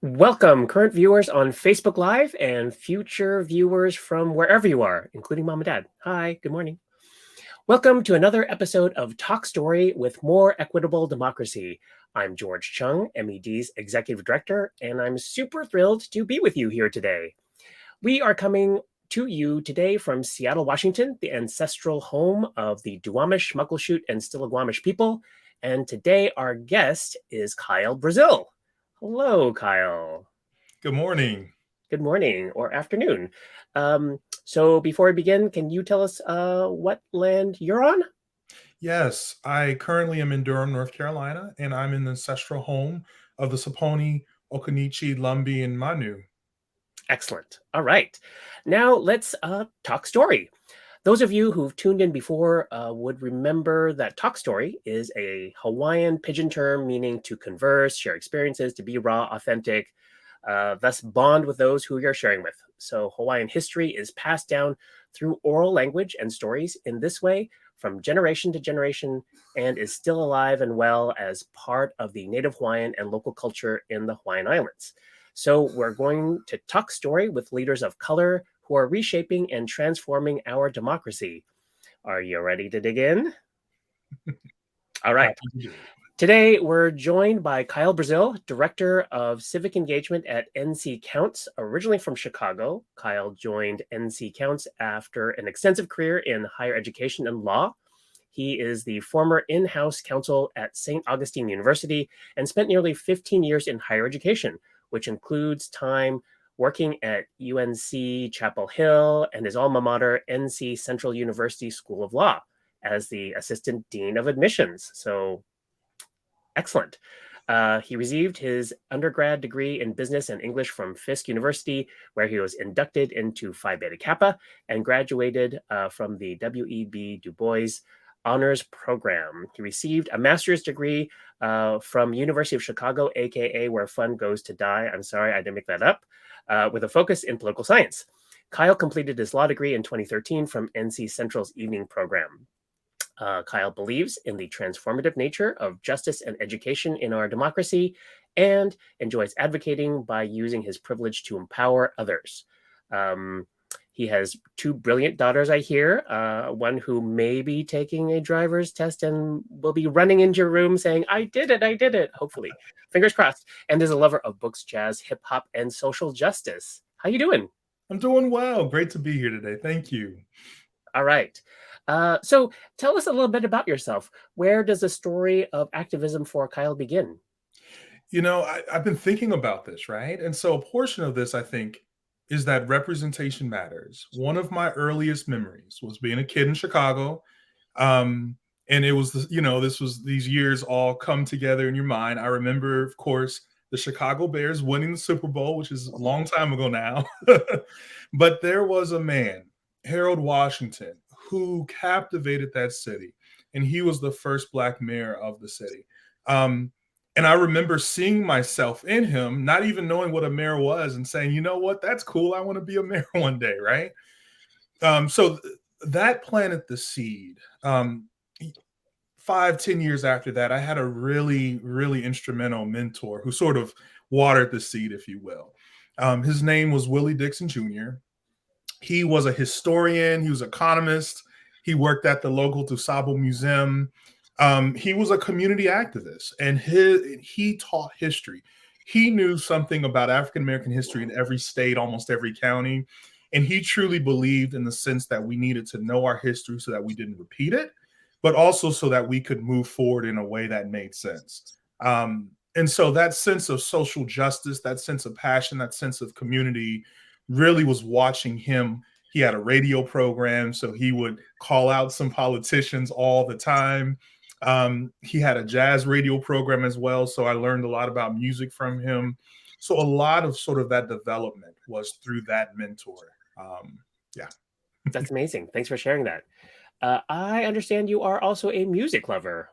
Welcome, current viewers on Facebook Live and future viewers from wherever you are, including mom and dad. Hi, good morning. Welcome to another episode of Talk Story with More Equitable Democracy. I'm George Chung, MED's Executive Director, and I'm super thrilled to be with you here today. We are coming to you today from Seattle, Washington, the ancestral home of the Duwamish, Muckleshoot, and Stillaguamish people. And today our guest is Kyle Brazile. Hello, Kyle. Good morning. Good morning or afternoon. So before we begin, can you tell us what land you're on? Yes, I currently am in Durham, North Carolina, and I'm in the ancestral home of the Saponi, Okanichi, Lumbee, and Manu. Excellent. All right. Now let's talk story. Those of you who've tuned in before would remember that talk story is a Hawaiian pidgin term meaning to converse, share experiences, to be raw, authentic, thus bond with those who you're sharing with. So Hawaiian history is passed down through oral language and stories in this way from generation to generation and is still alive and well as part of the native Hawaiian and local culture in the Hawaiian Islands. So we're going to talk story with leaders of color who are reshaping and transforming our democracy. Are you ready to dig in? All right. Happy to do it. Today, we're joined by Kyle Brazile, Director of Civic Engagement at NC Counts. Originally from Chicago, Kyle joined NC Counts after an extensive career in higher education and law. He is the former in-house counsel at St. Augustine University and spent nearly 15 years in higher education, which includes time working at UNC Chapel Hill and his alma mater, NC Central University School of Law, as the Assistant Dean of Admissions. So excellent. He received his undergrad degree in business and English from Fisk University, where he was inducted into Phi Beta Kappa and graduated from the W.E.B. Du Bois Honors Program. He received a master's degree from University of Chicago, aka Where Fun Goes to Die. I'm sorry, I didn't make that up, with a focus in political science. Kyle completed his law degree in 2013 from NC Central's evening program. Kyle believes in the transformative nature of justice and education in our democracy and enjoys advocating by using his privilege to empower others. He has two brilliant daughters, I hear, one who may be taking a driver's test and will be running into your room saying, I did it, hopefully. Fingers crossed. And is a lover of books, jazz, hip hop, and social justice. How you doing? I'm doing well. Great to be here today. Thank you. All right. So tell us a little bit about yourself. Where does the story of activism for Kyle begin? I've been thinking about this, right? And so a portion of this, I think, is that representation matters. One of my earliest memories was being a kid in Chicago. And it was, this was these years all come together in your mind. I remember, of course, the Chicago Bears winning the Super Bowl, which is a long time ago now. But there was a man, Harold Washington, who captivated that city. And he was the first Black mayor of the city. And I remember seeing myself in him, not even knowing what a mayor was, and saying, you know what, that's cool. I want to be a mayor one day, right? So that planted the seed. 5-10 years after that, I had a really, really instrumental mentor who sort of watered the seed, if you will. His name was Willie Dixon Jr. He was a historian. He was an economist. He worked at the local DuSable Museum. He was a community activist, and he taught history. He knew something about African-American history in every state, almost every county. And he truly believed in the sense that we needed to know our history so that we didn't repeat it, but also so that we could move forward in a way that made sense. And so that sense of social justice, that sense of passion, that sense of community really was watching him. He had a radio program, so he would call out some politicians all the time. He had a jazz radio program as well, so I learned a lot about music from him. So a lot of sort of that development was through that mentor. Yeah. That's amazing. Thanks for sharing that. I understand you are also a music lover.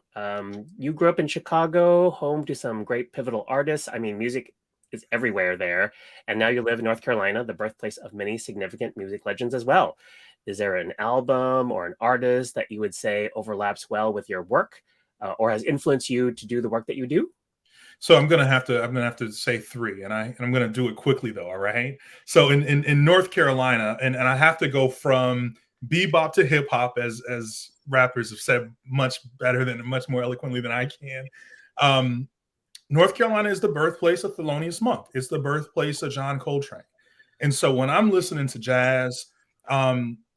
You grew up in Chicago, home to some great pivotal artists. I mean, music is everywhere there. And now you live in North Carolina, the birthplace of many significant music legends as well. Is there an album or an artist that you would say overlaps well with your work or has influenced you to do the work that you do? So I'm gonna have to say three, and I'm gonna do it quickly though. All right. So in North Carolina, and I have to go from bebop to hip hop, as rappers have said much better than much more eloquently than I can. Um, North Carolina is the birthplace of Thelonious Monk. It's the birthplace of John Coltrane. And so when I'm listening to jazz,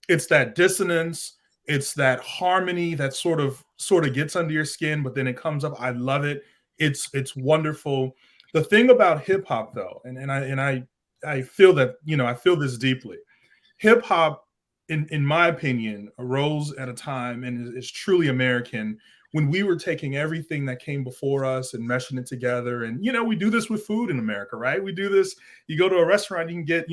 it's that dissonance, it's that harmony that sort of gets under your skin, but then it comes up. I love it. It's wonderful. The thing about hip hop, though, and I feel that I feel this deeply. Hip hop, in my opinion, arose at a time and is truly American when we were taking everything that came before us and meshing it together. And we do this with food in America, right? We do this. You go to a restaurant, you can get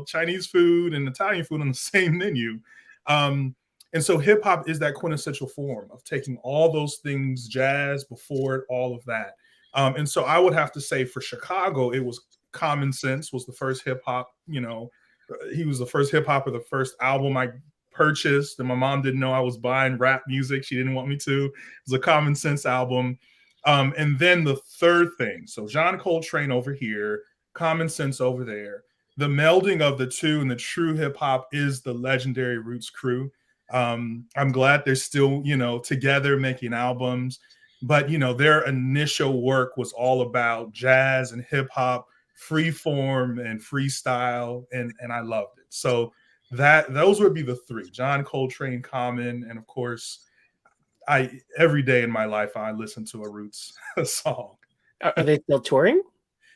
Chinese food and Italian food on the same menu. Um, and so hip hop is that quintessential form of taking all those things, jazz before it, all of that. And so I would have to say for Chicago, it was Common Sense was the first hip hop, he was the first hip hop or the first album I purchased, and my mom didn't know I was buying rap music. She didn't want me to. It was a Common Sense album. And then the third thing, so John Coltrane over here, Common Sense over there. The melding of the two and the true hip hop is the legendary Roots crew. I'm glad they're still, together making albums, but their initial work was all about jazz and hip hop, free form and freestyle, and I loved it. So those would be the three: John Coltrane, Common, and of course, I every day in my life I listen to a Roots song. Are they still touring?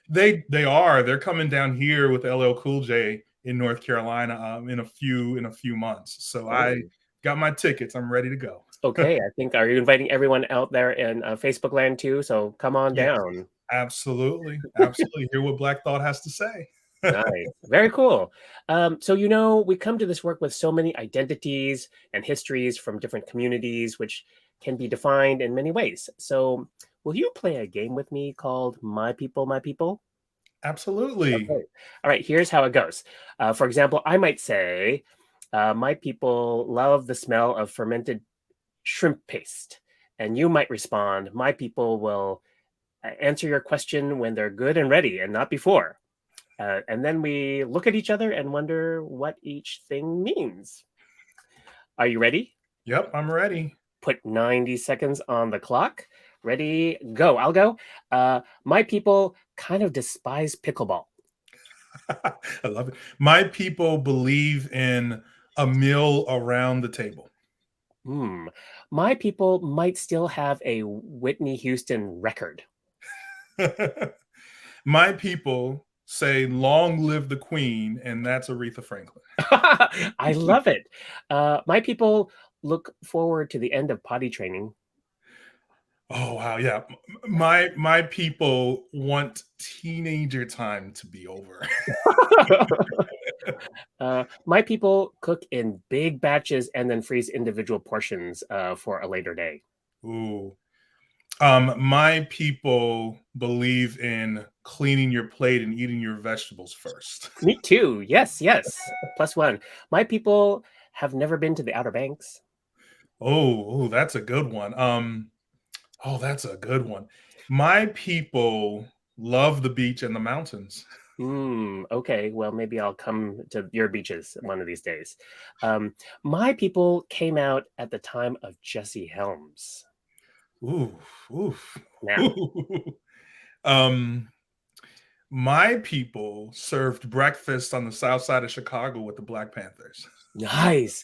They're coming down here with LL Cool J in North Carolina in a few months. So I Oh, got my tickets. I'm ready to go. okay. I think are you inviting everyone out there in Facebook land too? So come on Yes, down. absolutely, absolutely. Hear what Black Thought has to say. Nice. Very cool. So, we come to this work with so many identities and histories from different communities, which can be defined in many ways. So, will you play a game with me called My People, My People? Absolutely. Okay. All right. Here's how it goes. For example, I might say, My people love the smell of fermented shrimp paste. And you might respond, My people will answer your question when they're good and ready and not before. And then we look at each other and wonder what each thing means. Are you ready? Yep, I'm ready. Put 90 seconds on the clock. Ready, go. I'll go. My people kind of despise pickleball. I love it. My people believe in a meal around the table. Hmm. My people might still have a Whitney Houston record. My people say, "Long live the Queen," and that's Aretha Franklin. I love it. My people look forward to the end of potty training. Oh wow, yeah. My people want teenager time to be over. My people cook in big batches and then freeze individual portions for a later day. Ooh. My people believe in cleaning your plate and eating your vegetables first. Me too. Yes, yes. Plus one. My people have never been to the Outer Banks. That's a good one. That's a good one. My people love the beach and the mountains. Okay. Well, maybe I'll come to your beaches one of these days. Um, my people came out at the time of Jesse Helms. Ooh, oof. Now, Ooh. Um, my people served breakfast on the south side of Chicago with the Black Panthers. nice.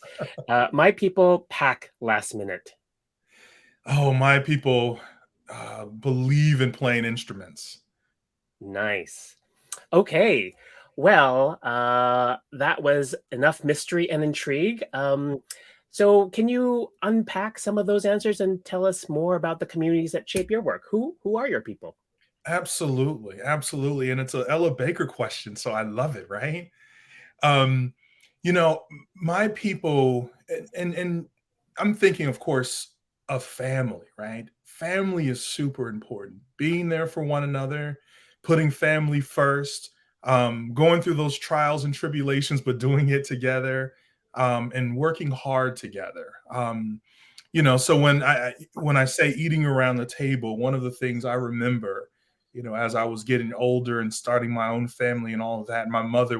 My people pack last minute. Oh, my people believe in playing instruments. Nice. Okay. Well, that was enough mystery and intrigue. So can you unpack some of those answers and tell us more about the communities that shape your work? Who are your people? Absolutely, absolutely, and it's a Ella Baker question, so I love it. Right? Um, my people, and I'm thinking, of course, of family, right? Family is super important. Being there for one another, putting family first, going through those trials and tribulations, but doing it together, and working hard together. So when I say eating around the table, one of the things I remember as I was getting older and starting my own family and all of that, my mother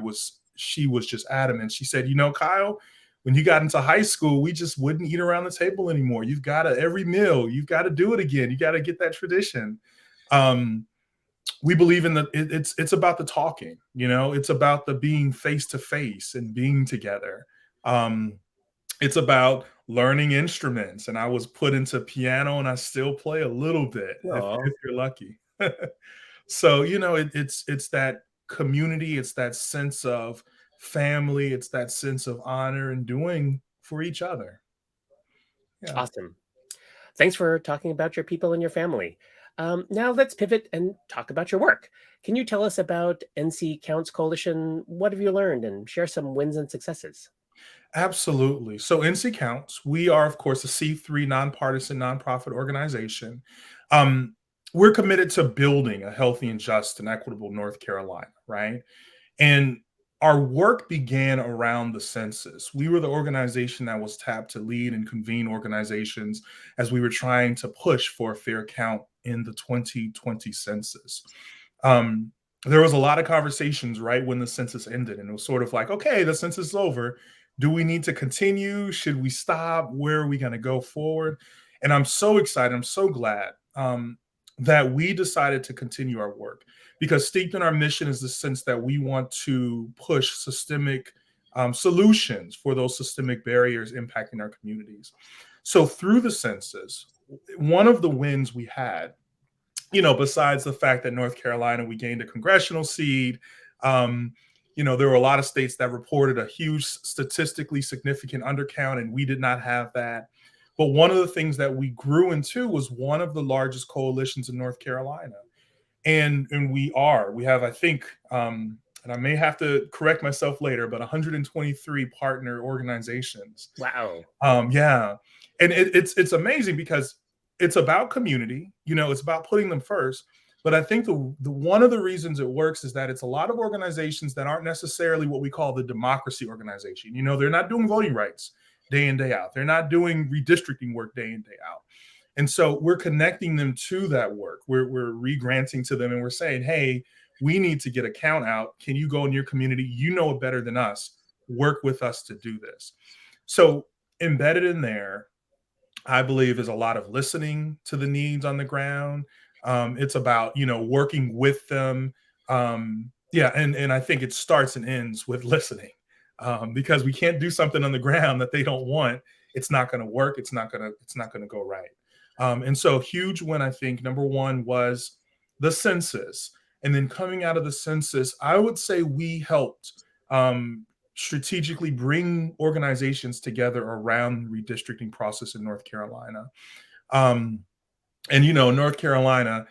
she was just adamant. She said, Kyle, when you got into high school, we just wouldn't eat around the table anymore. You've got to, every meal, you've got to do it again. You got to get that tradition. We believe in it's about the talking, it's about the being face to face and being together. It's about learning instruments, and I was put into piano, and I still play a little bit if Aw. you're lucky. So it's that community, it's that sense of family, it's that sense of honor and doing for each other. Yeah. Awesome. Thanks for talking about your people and your family. Now let's pivot and talk about your work. Can you tell us about NC Counts Coalition? What have you learned and share some wins and successes? Absolutely. So NC Counts, we are, of course, a C3 nonpartisan nonprofit organization. Um, we're committed to building a healthy and just and equitable North Carolina, right? And our work began around the census. We were the organization that was tapped to lead and convene organizations as we were trying to push for a fair count in the 2020 census. Um, there was a lot of conversations right when the census ended, and it was sort of like, okay, the census is over. Do we need to continue? Should we stop? Where are we going to go forward? And I'm so excited. I'm so glad that we decided to continue our work, because steeped in our mission is the sense that we want to push systemic solutions for those systemic barriers impacting our communities. So through the census, one of the wins we had, besides the fact that North Carolina, we gained a congressional seat, there were a lot of states that reported a huge statistically significant undercount, and we did not have that. But one of the things that we grew into was one of the largest coalitions in North Carolina. And we have, I think, and I may have to correct myself later, but 123 partner organizations. Wow. Yeah, and it's amazing because it's about community. It's about putting them first. But I think the one of the reasons it works is that it's a lot of organizations that aren't necessarily what we call the democracy organization. They're not doing voting rights day in, day out. They're not doing redistricting work day in, day out. And so we're connecting them to that work. We're re-granting to them, and we're saying, hey, we need to get a count out. Can you go in your community? You know it better than us. Work with us to do this. So embedded in there, I believe, is a lot of listening to the needs on the ground. It's about, working with them. Yeah. And I think it starts and ends with listening, because we can't do something on the ground that they don't want. It's not going to work. It's not going to go right. And so huge win, I think, number one was the census. And then coming out of the census, I would say we helped strategically bring organizations together around the redistricting process in North Carolina. And North Carolina,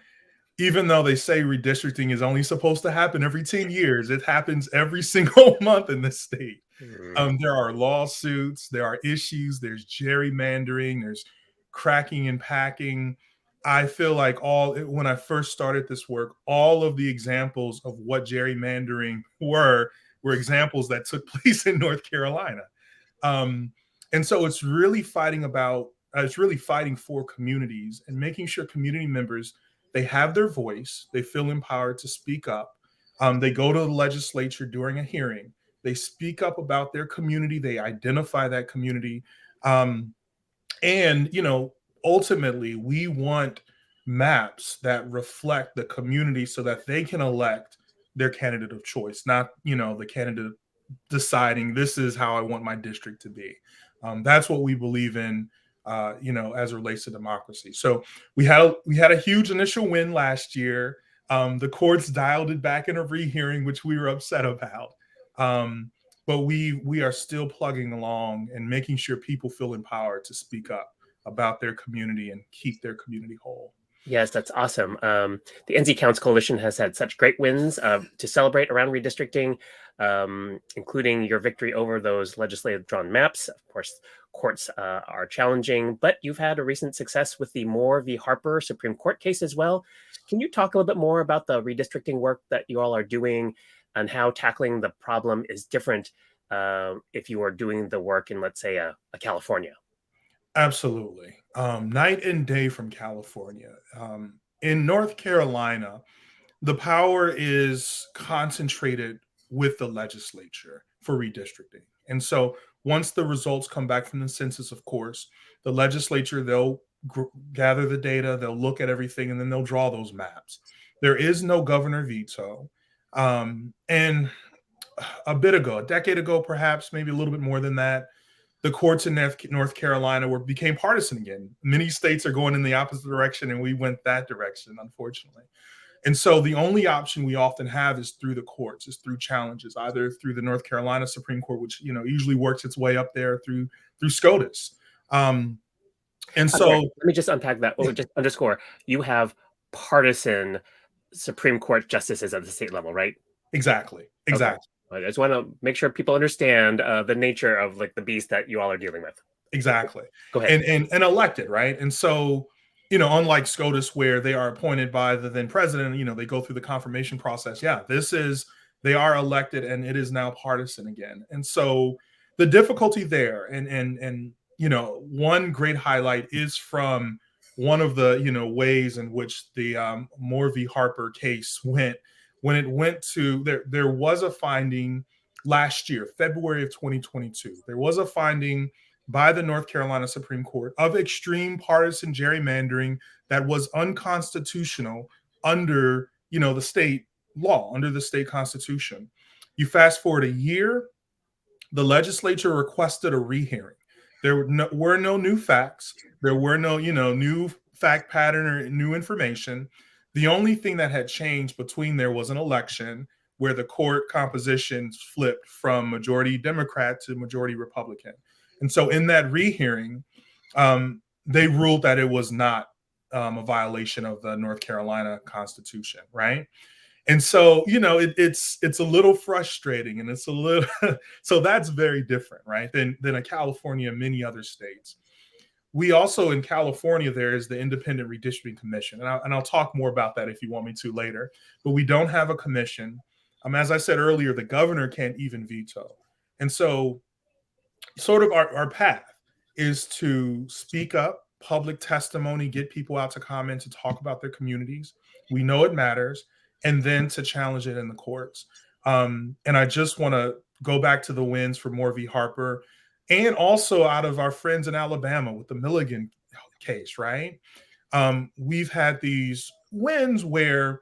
even though they say redistricting is only supposed to happen every 10 years, it happens every single month in this state. There are lawsuits, there are issues, there's gerrymandering, there's cracking and packing. I feel like when I first started this work, all of the examples of what gerrymandering were examples that took place in North Carolina. And so it's really fighting for communities and making sure community members, they have their voice, they feel empowered to speak up. They go to the legislature during a hearing, they speak up about their community, they identify that community. And ultimately, we want maps that reflect the community so that they can elect their candidate of choice, not the candidate deciding this is how I want my district to be. That's what we believe in, as it relates to democracy. So we had a huge initial win last year. The courts dialed it back in a rehearing, which we were upset about. But we are still plugging along and making sure people feel empowered to speak up about their community and keep their community whole. Yes, that's awesome. The NZ Counts Coalition has had such great wins to celebrate around redistricting, including your victory over those legislative drawn maps. Of course, courts are challenging, but you've had a recent success with the Moore v. Harper Supreme Court case as well. Can you talk a little bit more about the redistricting work that you all are doing and how tackling the problem is different if you are doing the work in, let's say, a California? Absolutely. Night and day from California. In North Carolina, the power is concentrated with the legislature for redistricting. And so once the results come back from the census, of course, the legislature, they'll gather the data, they'll look at everything, and then they'll draw those maps. There is no governor veto. And a bit ago, a decade ago, perhaps, maybe a little bit more than that, the courts in North Carolina became partisan again. Many states are going in the opposite direction, and we went that direction, unfortunately. And so the only option we often have is through the courts, is through challenges, either through the North Carolina Supreme Court, which usually works its way up there through SCOTUS. And so let me just unpack that. Well, just underscore, you have partisan Supreme Court justices at the state level, right? Exactly. Okay. I just want to make sure people understand the nature of like the beast that you all are dealing with. Exactly. Go ahead. And elected, right? And so, unlike SCOTUS, where they are appointed by the then president, they go through the confirmation process. Yeah, they are elected, and it is now partisan again. And so the difficulty there, and one great highlight is from one of the ways in which the Moore v. Harper case went. When it went to there was a finding last year, February of 2022. There was a finding by the North Carolina Supreme Court of extreme partisan gerrymandering that was unconstitutional under the state law, under the state constitution. You fast forward a year, the legislature requested a rehearing. There were no new facts. There were no new fact pattern or new information. The only thing that had changed between there was an election where the court composition flipped from majority Democrat to majority Republican. And so in that rehearing, they ruled that it was not a violation of the North Carolina Constitution, right? And so, it's a little frustrating, and it's a little so that's very different, right? Than a California and many other states. We also in California, there is the Independent Redistricting Commission, and I'll talk more about that if you want me to later. But we don't have a commission. As I said earlier, the governor can't even veto, and so sort of our path is to speak up, public testimony, get people out to comment, to talk about their communities. We know it matters, and then to challenge it in the courts. And I just want to go back to the wins for Moore v. Harper, and also out of our friends in Alabama with the Milligan case, right? We've had these wins where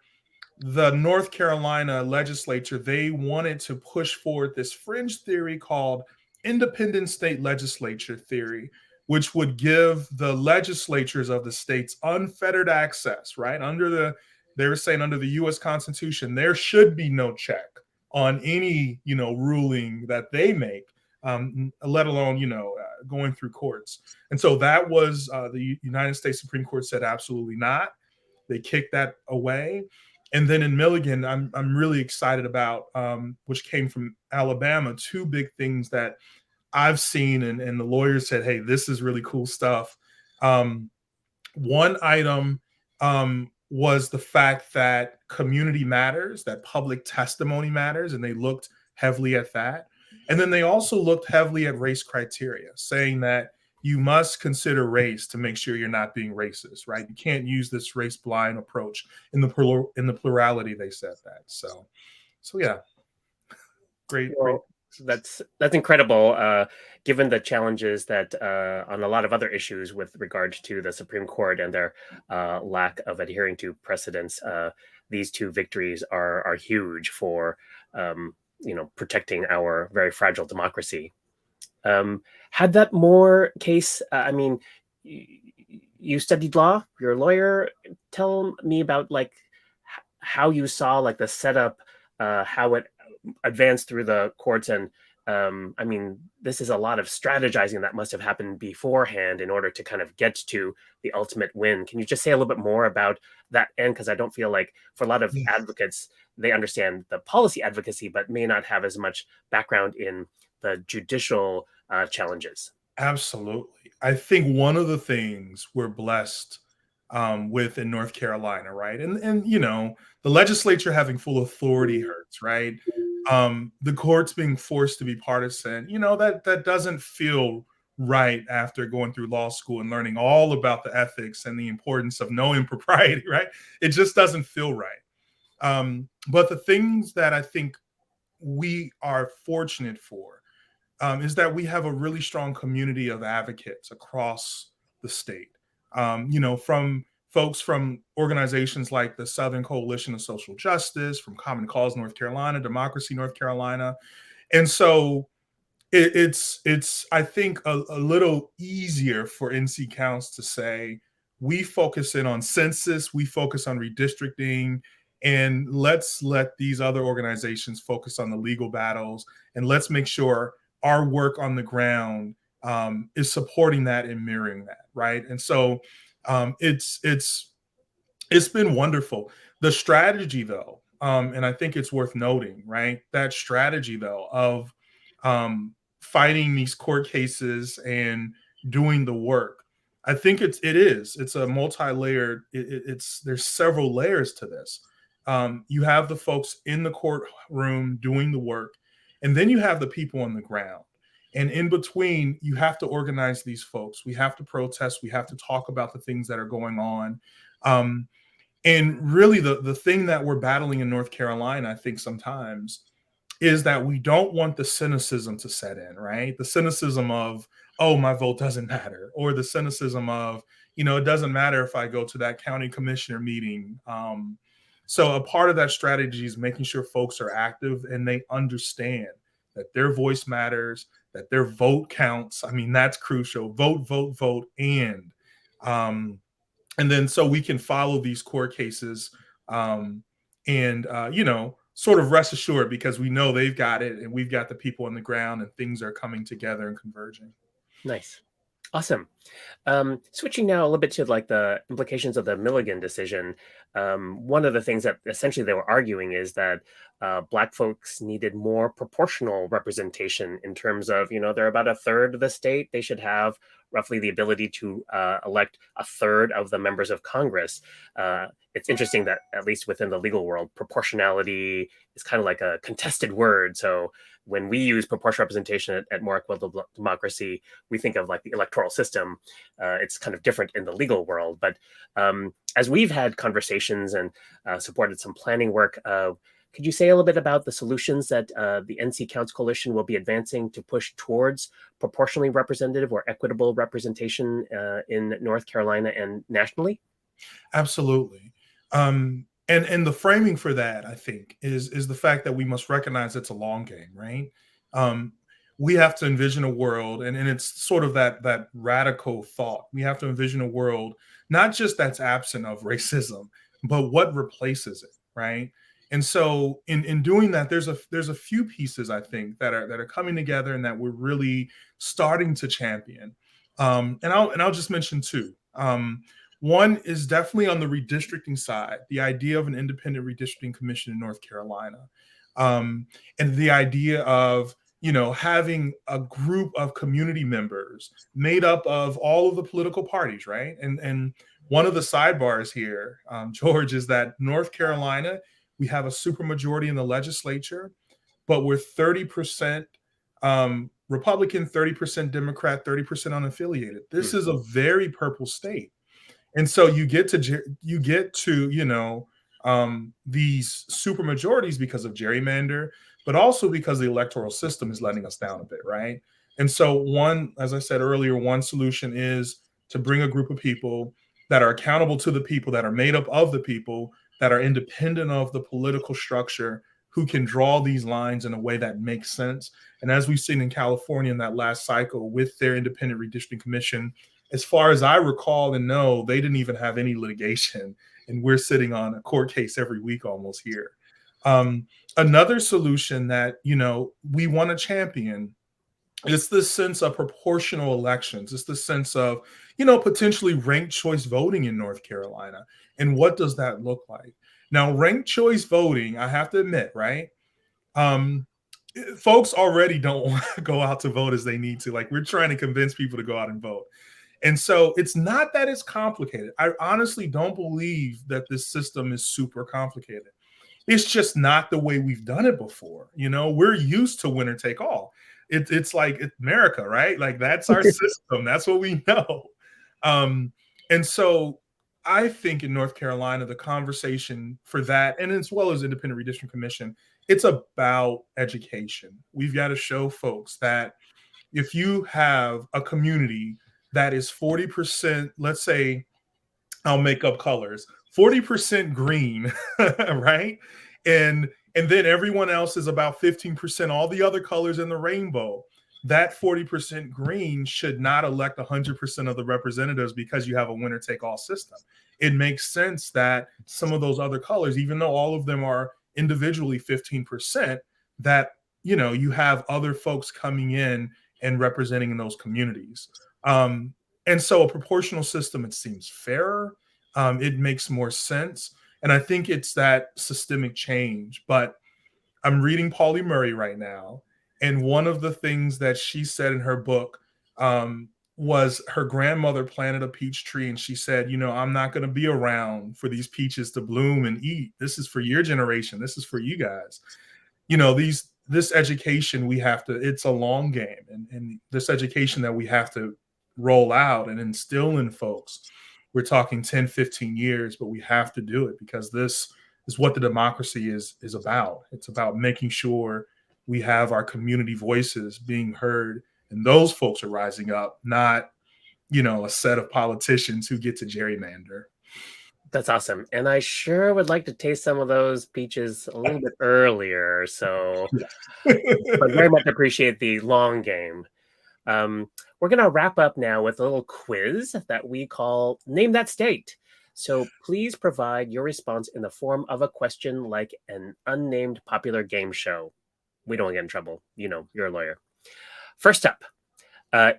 the North Carolina legislature, they wanted to push forward this fringe theory called independent state legislature theory, which would give the legislatures of the states unfettered access, right? They were saying under the U.S. Constitution, there should be no check on any, ruling that they make, let alone, going through courts. And so that was the United States Supreme Court said absolutely not. They kicked that away. And then in Milligan, I'm really excited about, which came from Alabama, two big things that I've seen, and the lawyers said, hey, this is really cool stuff. One item was the fact that community matters, that public testimony matters, and they looked heavily at that. And then they also looked heavily at race criteria, saying that you must consider race to make sure you're not being racist, right? You can't use this race blind approach in the plurality. They said that. So yeah, great. That's incredible, given the challenges that on a lot of other issues with regard to the Supreme Court and their lack of adhering to precedents. These two victories are huge for protecting our very fragile democracy. Had that Moore case, you studied law, you're a lawyer. Tell me about how you saw the setup, how it advanced through the courts. And this is a lot of strategizing that must have happened beforehand in order to kind of get to the ultimate win. Can you just say a little bit more about that end? Because I don't feel like for a lot of advocates, they understand the policy advocacy, but may not have as much background in the judicial challenges. Absolutely. I think one of the things we're blessed with in North Carolina, right? And the legislature having full authority hurts, right? The courts being forced to be partisan, that doesn't feel right after going through law school and learning all about the ethics and the importance of no impropriety, right? It just doesn't feel right. But the things that I think we are fortunate for is that we have a really strong community of advocates across the state. From folks from organizations like the Southern Coalition of Social Justice, from Common Cause North Carolina, Democracy North Carolina, and so it's I think a little easier for NC Counts to say we focus in on census, we focus on redistricting, and let's let these other organizations focus on the legal battles, and let's make sure our work on the ground is supporting that and mirroring that, right? And so it's been wonderful. The strategy, though, and I think it's worth noting, right? That strategy, though, of fighting these court cases and doing the work, I think it's a multi-layered. It's there's several layers to this. You have the folks in the courtroom doing the work, and then you have the people on the ground. And in between, you have to organize these folks. We have to protest. We have to talk about the things that are going on. Um, and really, the thing that we're battling in North Carolina, I think sometimes, is that we don't want the cynicism to set in, right? The cynicism of, oh, my vote doesn't matter, or the cynicism of, it doesn't matter if I go to that county commissioner meeting. So a part of that strategy is making sure folks are active and they understand that their voice matters, that their vote counts. I mean, that's crucial. Vote, vote, vote, um, and then so we can follow these court cases and sort of rest assured because we know they've got it and we've got the people on the ground and things are coming together and converging. Nice. Awesome. Switching now a little bit to like the implications of the Milligan decision. One of the things that essentially they were arguing is that Black folks needed more proportional representation in terms of, they're about a third of the state. They should have roughly the ability to elect a third of the members of Congress. It's interesting that at least within the legal world, proportionality is kind of like a contested word. So when we use proportional representation at more equitable democracy, we think of like the electoral system. It's kind of different in the legal world. But as we've had conversations and supported some planning work, could you say a little bit about the solutions that the NC Counts Coalition will be advancing to push towards proportionally representative or equitable representation in North Carolina and nationally? Absolutely. And the framing for that, I think, is the fact that we must recognize it's a long game, right? We have to envision a world, and it's sort of that radical thought. We have to envision a world not just that's absent of racism, but what replaces it, right? And so in doing that, there's a few pieces I think that are coming together and that we're really starting to champion. And I'll just mention two. One is definitely on the redistricting side, the idea of an independent redistricting commission in North Carolina, and the idea of having a group of community members made up of all of the political parties, right? And one of the sidebars here, George, is that North Carolina, we have a supermajority in the legislature, but we're 30% Republican, 30% Democrat, 30% unaffiliated. This is a very purple state. And so you get to these super majorities because of gerrymander, but also because the electoral system is letting us down a bit, right? And so one, as I said earlier, one solution is to bring a group of people that are accountable to the people, that are made up of the people, that are independent of the political structure, who can draw these lines in a way that makes sense. And as we've seen in California in that last cycle with their independent redistricting commission, as far as I recall and know, they didn't even have any litigation, and we're sitting on a court case every week almost here. Another solution that we want to champion is this sense of proportional elections. It's the sense of potentially ranked choice voting in North Carolina, and what does that look like? Now, ranked choice voting, I have to admit, right? Folks already don't want to go out to vote as they need to. Like, we're trying to convince people to go out and vote. And so it's not that it's complicated. I honestly don't believe that this system is super complicated. It's just not the way we've done it before. We're used to winner take all. It's like America, right? Like, that's our system. That's what we know. And so I think in North Carolina, the conversation for that, and as well as Independent Redistricting Commission, it's about education. We've got to show folks that if you have a community that is 40%, let's say, I'll make up colors, 40% green, right? And then everyone else is about 15%, all the other colors in the rainbow. That 40% green should not elect 100% of the representatives because you have a winner take all system. It makes sense that some of those other colors, even though all of them are individually 15%, that you have other folks coming in and representing in those communities. And so a proportional system, it seems fairer. It makes more sense. And I think it's that systemic change. But I'm reading Pauli Murray right now. And one of the things that she said in her book was her grandmother planted a peach tree. And she said, I'm not going to be around for these peaches to bloom and eat. This is for your generation. This is for you guys. This education, it's a long game. And this education that we have to roll out and instill in folks, we're talking 10, 15 years, but we have to do it because this is what the democracy is about. It's about making sure we have our community voices being heard, and those folks are rising up, not, a set of politicians who get to gerrymander. That's awesome. And I sure would like to taste some of those peaches a little bit earlier. So, but very much appreciate the long game. We're going to wrap up now with a little quiz that we call Name That State. So please provide your response in the form of a question like an unnamed popular game show. We don't get in trouble. You're a lawyer. First up,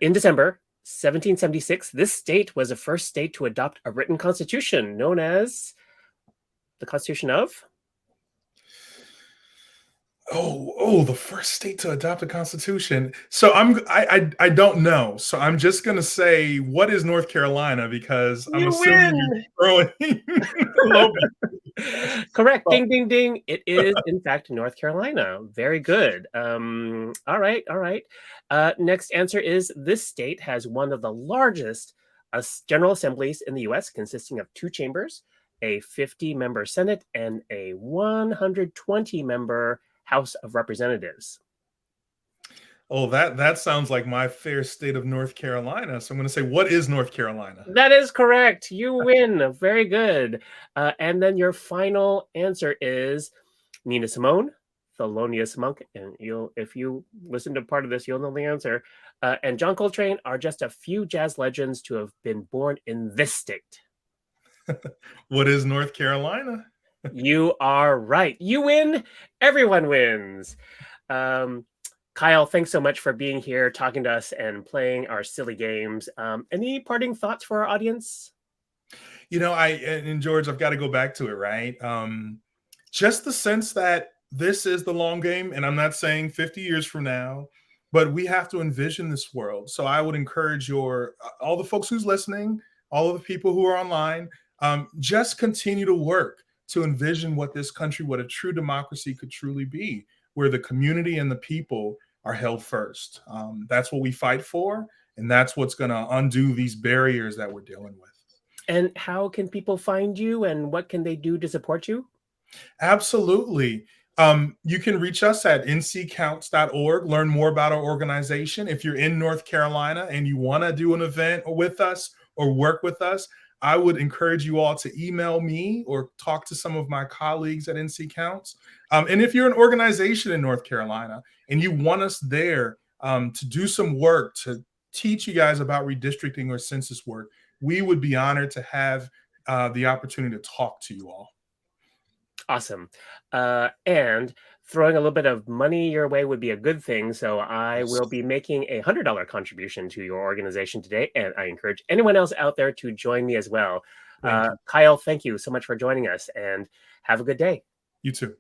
in December 1776, this state was the first state to adopt a written constitution known as the Constitution of... the first state to adopt a constitution. So I don't know. So I'm just gonna say, what is North Carolina? Because I'm assuming you're throwing a little bit. Correct. Ding, ding, ding. It is, in fact, North Carolina. Very good. All right. Next answer is this state has one of the largest general assemblies in the U.S., consisting of 2 chambers, a 50-member Senate, and a 120-member House of Representatives. Oh, that sounds like my fair state of North Carolina. So I'm going to say, what is North Carolina? That is correct. You win. Very good. And then your final answer is Nina Simone, Thelonious Monk, and if you listen to part of this, you'll know the answer. And John Coltrane are just a few jazz legends to have been born in this state. What is North Carolina? You are right. You win. Everyone wins. Kyle, thanks so much for being here, talking to us, and playing our silly games. Any parting thoughts for our audience? And George, I've got to go back to it, right? Just the sense that this is the long game, and I'm not saying 50 years from now, but we have to envision this world. So I would encourage all the folks who's listening, all of the people who are online, just continue to work to envision what this country, what a true democracy could truly be, where the community and the people are held first. That's what we fight for, and that's what's going to undo these barriers that we're dealing with. And how can people find you, and what can they do to support you? Absolutely. You can reach us at nccounts.org, learn more about our organization. If you're in North Carolina and you want to do an event with us or work with us, I would encourage you all to email me or talk to some of my colleagues at NC Counts. And if you're an organization in North Carolina and you want us there to do some work, to teach you guys about redistricting or census work, we would be honored to have the opportunity to talk to you all. Awesome. And throwing a little bit of money your way would be a good thing. So I will be making a $100 contribution to your organization today. And I encourage anyone else out there to join me as well. Kyle, thank you so much for joining us, and have a good day. You too.